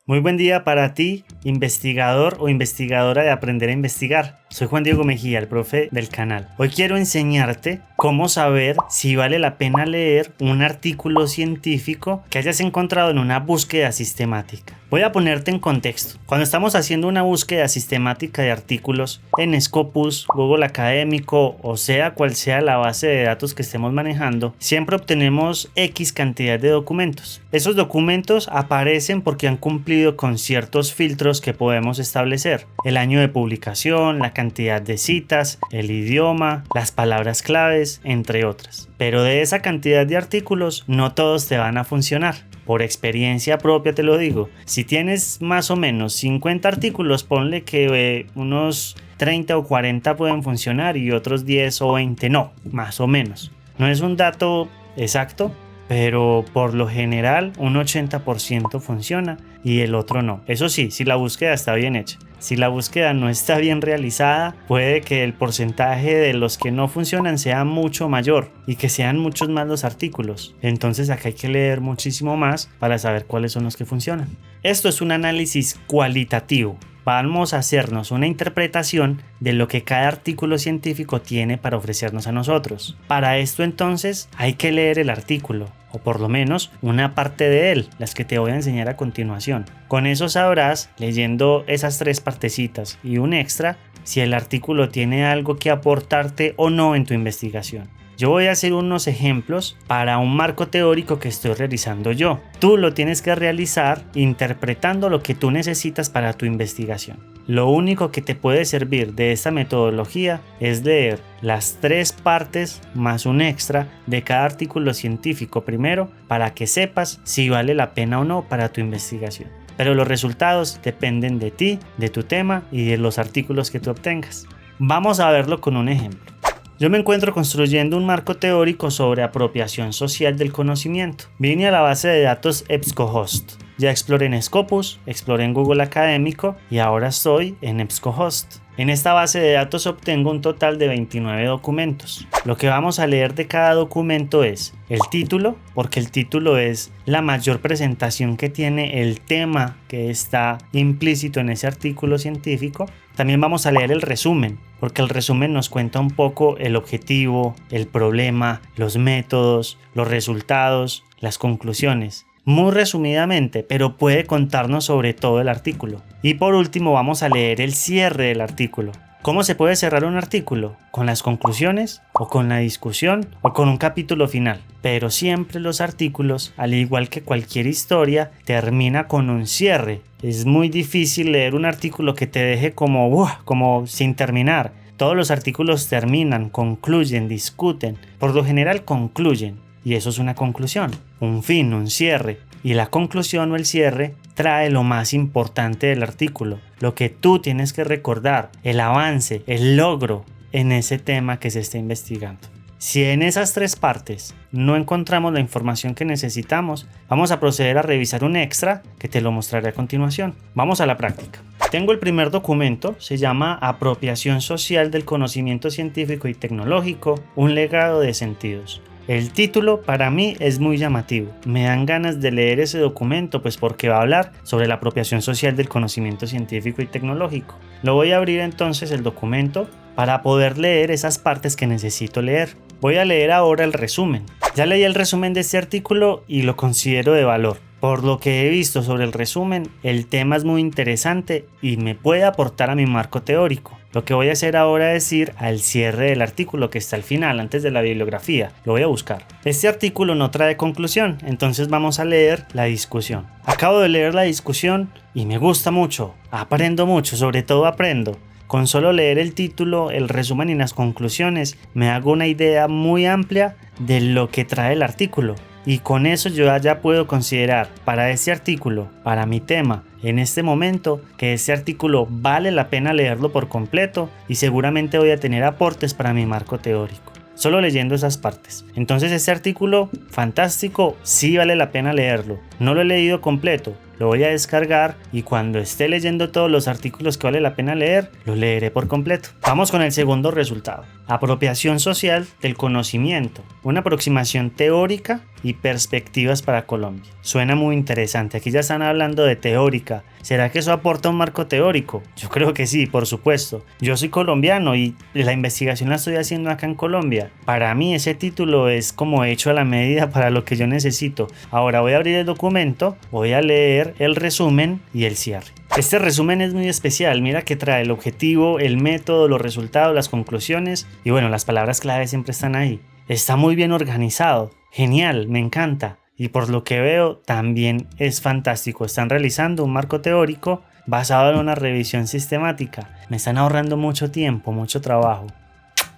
Muy buen día para ti, investigador o investigadora de Aprender a Investigar. Soy Juan Diego Mejía, el profe del canal. Hoy quiero enseñarte cómo saber si vale la pena leer un artículo científico que hayas encontrado en una búsqueda sistemática. Voy a ponerte en contexto. Cuando estamos haciendo una búsqueda sistemática de artículos en Scopus, Google Académico o sea cual sea la base de datos que estemos manejando, siempre obtenemos X cantidad de documentos. Esos documentos aparecen porque han cumplido con ciertos filtros que podemos establecer: el año de publicación, la cantidad de citas, el idioma, las palabras claves, entre otras. Pero de esa cantidad de artículos no todos te van a funcionar. Por experiencia propia te lo digo, si tienes más o menos 50 artículos, ponle que unos 30 o 40 pueden funcionar y otros 10 o 20 no, más o menos. No es un dato exacto, pero por lo general un 80% funciona y el otro no. Eso sí, si la búsqueda está bien hecha. Si la búsqueda no está bien realizada, puede que el porcentaje de los que no funcionan sea mucho mayor y que sean muchos más los artículos. Entonces acá hay que leer muchísimo más para saber cuáles son los que funcionan. Esto es un análisis cualitativo. Vamos a hacernos una interpretación de lo que cada artículo científico tiene para ofrecernos a nosotros. Para esto entonces hay que leer el artículo, o por lo menos una parte de él, las que te voy a enseñar a continuación. Con eso sabrás, leyendo esas 3 partecitas y un extra, si el artículo tiene algo que aportarte o no en tu investigación. Yo voy a hacer unos ejemplos para un marco teórico que estoy realizando yo. Tú lo tienes que realizar interpretando lo que tú necesitas para tu investigación. Lo único que te puede servir de esta metodología es leer las 3 partes más un extra de cada artículo científico primero, para que sepas si vale la pena o no para tu investigación. Pero los resultados dependen de ti, de tu tema y de los artículos que tú obtengas. Vamos a verlo con un ejemplo. Yo me encuentro construyendo un marco teórico sobre apropiación social del conocimiento. Vine a la base de datos EBSCOhost. Ya exploré en Scopus, exploré en Google Académico y ahora estoy en EBSCOhost. En esta base de datos obtengo un total de 29 documentos. Lo que vamos a leer de cada documento es el título, porque el título es la mayor presentación que tiene el tema que está implícito en ese artículo científico. También vamos a leer el resumen, porque el resumen nos cuenta un poco el objetivo, el problema, los métodos, los resultados, las conclusiones. Muy resumidamente, pero puede contarnos sobre todo el artículo. Y por último vamos a leer el cierre del artículo. ¿Cómo se puede cerrar un artículo? ¿Con las conclusiones? ¿O con la discusión? ¿O con un capítulo final? Pero siempre los artículos, al igual que cualquier historia, termina con un cierre. Es muy difícil leer un artículo que te deje como sin terminar. Todos los artículos terminan, concluyen, discuten. Por lo general concluyen. Y eso es una conclusión, un fin, un cierre. Y la conclusión o el cierre trae lo más importante del artículo, lo que tú tienes que recordar, el avance, el logro en ese tema que se está investigando. Si en esas 3 partes no encontramos la información que necesitamos, vamos a proceder a revisar un extra que te lo mostraré a continuación. Vamos a la práctica. Tengo el primer documento, se llama Apropiación social del conocimiento científico y tecnológico, un legado de sentidos. El título para mí es muy llamativo. Me dan ganas de leer ese documento, pues porque va a hablar sobre la apropiación social del conocimiento científico y tecnológico. Lo voy a abrir entonces el documento para poder leer esas partes que necesito leer. Voy a leer ahora el resumen. Ya leí el resumen de este artículo y lo considero de valor. Por lo que he visto sobre el resumen, el tema es muy interesante y me puede aportar a mi marco teórico. Lo que voy a hacer ahora es ir al cierre del artículo que está al final, antes de la bibliografía. Lo voy a buscar. Este artículo no trae conclusión, entonces vamos a leer la discusión. Acabo de leer la discusión y me gusta mucho. Aprendo mucho, sobre todo aprendo. Con solo leer el título, el resumen y las conclusiones, me hago una idea muy amplia de lo que trae el artículo. Y con eso yo ya puedo considerar para este artículo, para mi tema, en este momento, que este artículo vale la pena leerlo por completo y seguramente voy a tener aportes para mi marco teórico, solo leyendo esas partes. Entonces este artículo, fantástico, sí vale la pena leerlo. No lo he leído completo, lo voy a descargar y cuando esté leyendo todos los artículos que vale la pena leer, lo leeré por completo. Vamos con el segundo resultado. Apropiación social del conocimiento. Una aproximación teórica y perspectivas para Colombia. Suena muy interesante. Aquí ya están hablando de teórica. ¿Será que eso aporta un marco teórico? Yo creo que sí, por supuesto. Yo soy colombiano y la investigación la estoy haciendo acá en Colombia. Para mí ese título es como hecho a la medida para lo que yo necesito. Ahora voy a abrir el documento, voy a leer el resumen y el cierre. Este resumen es muy especial. Mira que trae el objetivo, el método, los resultados, las conclusiones y bueno, las palabras clave siempre están ahí. Está muy bien organizado. Genial, me encanta. Y por lo que veo también es fantástico. Están realizando un marco teórico basado en una revisión sistemática. Me están ahorrando mucho tiempo, mucho trabajo.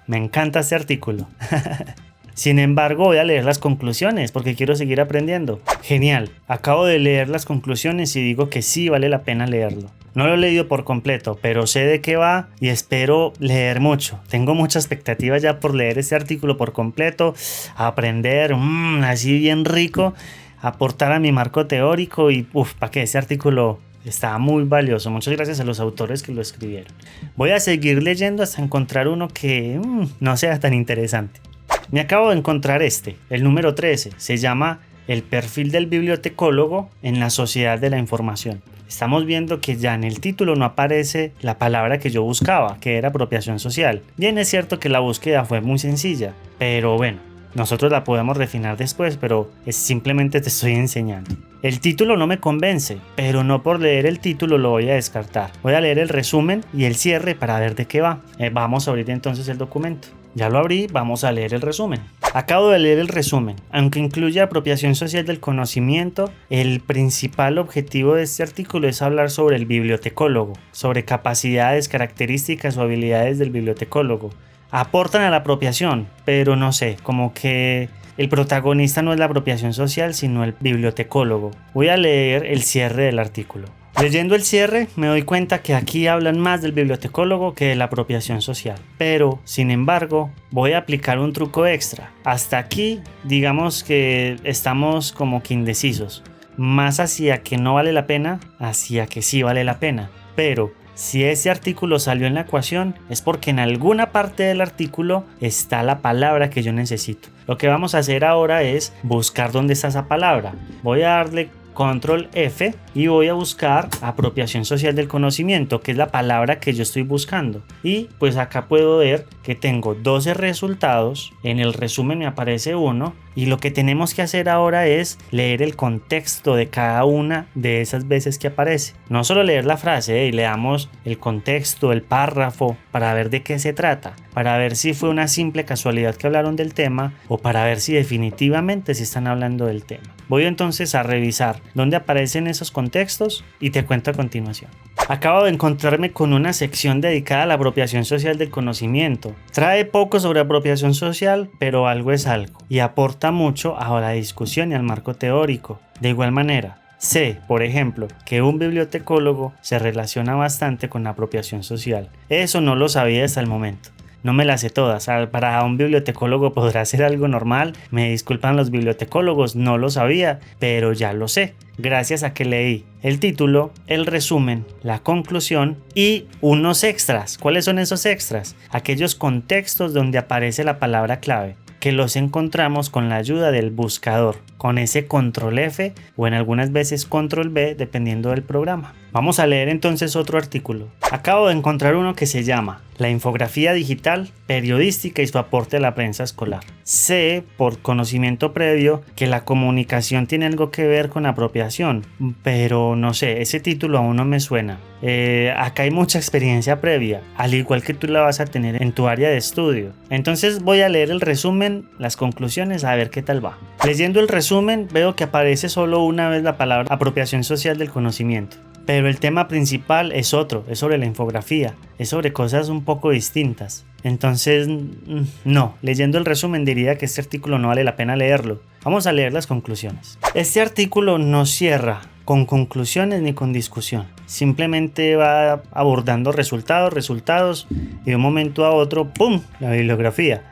Me encanta este artículo. Sin embargo, voy a leer las conclusiones porque quiero seguir aprendiendo. Genial, acabo de leer las conclusiones y digo que sí vale la pena leerlo. No lo he leído por completo, pero sé de qué va y espero leer mucho. Tengo mucha expectativa ya por leer este artículo por completo, aprender así bien rico, aportar a mi marco teórico y para que ese artículo está muy valioso. Muchas gracias a los autores que lo escribieron. Voy a seguir leyendo hasta encontrar uno que no sea tan interesante. Me acabo de encontrar el número 13. Se llama El perfil del bibliotecólogo en la sociedad de la información. Estamos viendo que ya en el título no aparece la palabra que yo buscaba, que era apropiación social. Bien, es cierto que la búsqueda fue muy sencilla, pero bueno, nosotros la podemos refinar después, pero simplemente te estoy enseñando. El título no me convence, pero no por leer el título lo voy a descartar. Voy a leer el resumen y el cierre para ver de qué va. Vamos a abrir entonces el documento. Ya lo abrí, vamos a leer el resumen. Acabo de leer el resumen. Aunque incluye apropiación social del conocimiento, el principal objetivo de este artículo es hablar sobre el bibliotecólogo, sobre capacidades, características o habilidades del bibliotecólogo. Aportan a la apropiación, pero no sé, como que el protagonista no es la apropiación social, sino el bibliotecólogo. Voy a leer el cierre del artículo. Leyendo el cierre me doy cuenta que aquí hablan más del bibliotecólogo que de la apropiación social. Pero, sin embargo, voy a aplicar un truco extra. Hasta aquí, digamos que estamos como que indecisos. Más hacia que no vale la pena, hacia que sí vale la pena. Pero, si ese artículo salió en la ecuación, es porque en alguna parte del artículo está la palabra que yo necesito. Lo que vamos a hacer ahora es buscar dónde está esa palabra. Voy a darle Control F y voy a buscar apropiación social del conocimiento, que es la palabra que yo estoy buscando. Y pues acá puedo ver que tengo 12 resultados, en el resumen me aparece uno y lo que tenemos que hacer ahora es leer el contexto de cada una de esas veces que aparece. No solo leer la frase y leamos el contexto, el párrafo, para ver de qué se trata, para ver si fue una simple casualidad que hablaron del tema o para ver si definitivamente se están hablando del tema. Voy entonces a revisar dónde aparecen esos contextos y te cuento a continuación. Acabo de encontrarme con una sección dedicada a la apropiación social del conocimiento. Trae poco sobre apropiación social, pero algo es algo y aporta mucho a la discusión y al marco teórico. De igual manera, sé, por ejemplo, que un bibliotecólogo se relaciona bastante con la apropiación social. Eso no lo sabía hasta el momento. No me las sé todas. Para un bibliotecólogo podrá ser algo normal. Me disculpan los bibliotecólogos, no lo sabía, pero ya lo sé. Gracias a que leí el título, el resumen, la conclusión y unos extras. ¿Cuáles son esos extras? Aquellos contextos donde aparece la palabra clave, que los encontramos con la ayuda del buscador, con ese control F o en algunas veces control B dependiendo del programa. Vamos a leer entonces otro artículo. Acabo de encontrar uno que se llama La infografía digital, periodística y su aporte a la prensa escolar. Sé, por conocimiento previo, que la comunicación tiene algo que ver con apropiación, pero no sé, ese título aún no me suena. Acá hay mucha experiencia previa, al igual que tú la vas a tener en tu área de estudio. Entonces voy a leer el resumen, las conclusiones, a ver qué tal va. Leyendo el resumen veo que aparece solo una vez la palabra apropiación social del conocimiento. Pero el tema principal es otro, es sobre la infografía, es sobre cosas un poco distintas. Entonces, no, leyendo el resumen diría que este artículo no vale la pena leerlo. Vamos a leer las conclusiones. Este artículo no cierra con conclusiones ni con discusión. Simplemente va abordando resultados y de un momento a otro, ¡pum!, la bibliografía.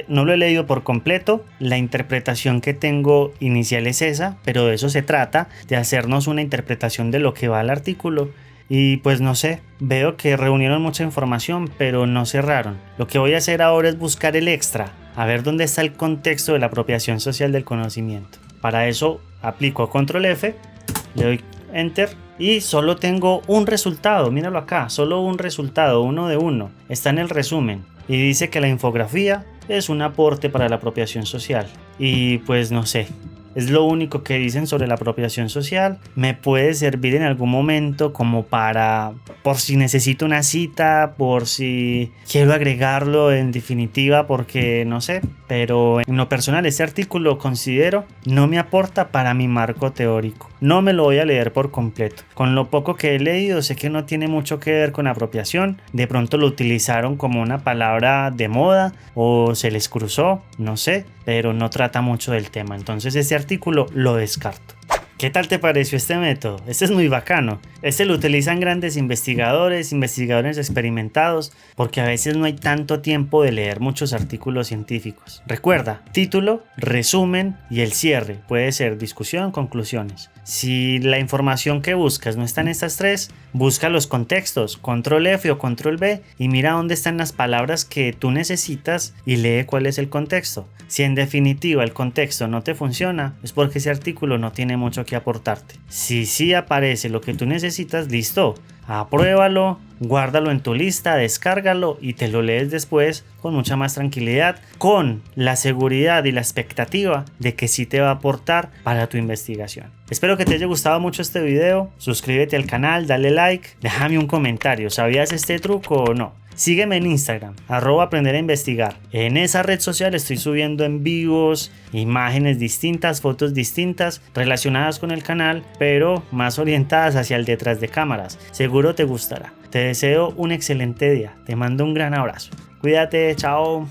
No lo he leído por completo, la interpretación que tengo inicial es esa, pero de eso se trata, de hacernos una interpretación de lo que va al artículo. Y pues no sé, veo que reunieron mucha información, pero no cerraron. Lo que voy a hacer ahora es buscar el extra, a ver dónde está el contexto de la apropiación social del conocimiento. Para eso aplico Control F, le doy Enter y solo tengo un resultado. Míralo acá, solo un resultado, 1 de 1. Está en el resumen y dice que la infografía es un aporte para la apropiación social. Y pues no sé, es lo único que dicen sobre la apropiación social. Me puede servir en algún momento como por si necesito una cita, por si quiero agregarlo en definitiva, porque no sé. Pero en lo personal este artículo considero no me aporta para mi marco teórico. No me lo voy a leer por completo. Con lo poco que he leído sé que no tiene mucho que ver con apropiación. De pronto lo utilizaron como una palabra de moda o se les cruzó, no sé, pero no trata mucho del tema. Entonces este artículo lo descarto. ¿Qué tal te pareció este método? Este es muy bacano. Este lo utilizan grandes investigadores experimentados, porque a veces no hay tanto tiempo de leer muchos artículos científicos. Recuerda, título, resumen y el cierre. Puede ser discusión, conclusiones. Si la información que buscas no está en estas tres, busca los contextos, Control F o Control B y mira dónde están las palabras que tú necesitas y lee cuál es el contexto. Si en definitiva el contexto no te funciona, es porque ese artículo no tiene mucho que aportarte. Si sí aparece lo que tú necesitas, listo, apruébalo, guárdalo en tu lista, descárgalo y te lo lees después con mucha más tranquilidad, con la seguridad y la expectativa de que sí te va a aportar para tu investigación. Espero que te haya gustado mucho este video, suscríbete al canal, dale like, déjame un comentario, ¿sabías este truco o no? Sígueme en Instagram, @aprender a investigar. En esa red social estoy subiendo en vivos, imágenes distintas, fotos distintas relacionadas con el canal, pero más orientadas hacia el detrás de cámaras. Seguro te gustará. Te deseo un excelente día. Te mando un gran abrazo. Cuídate, chao.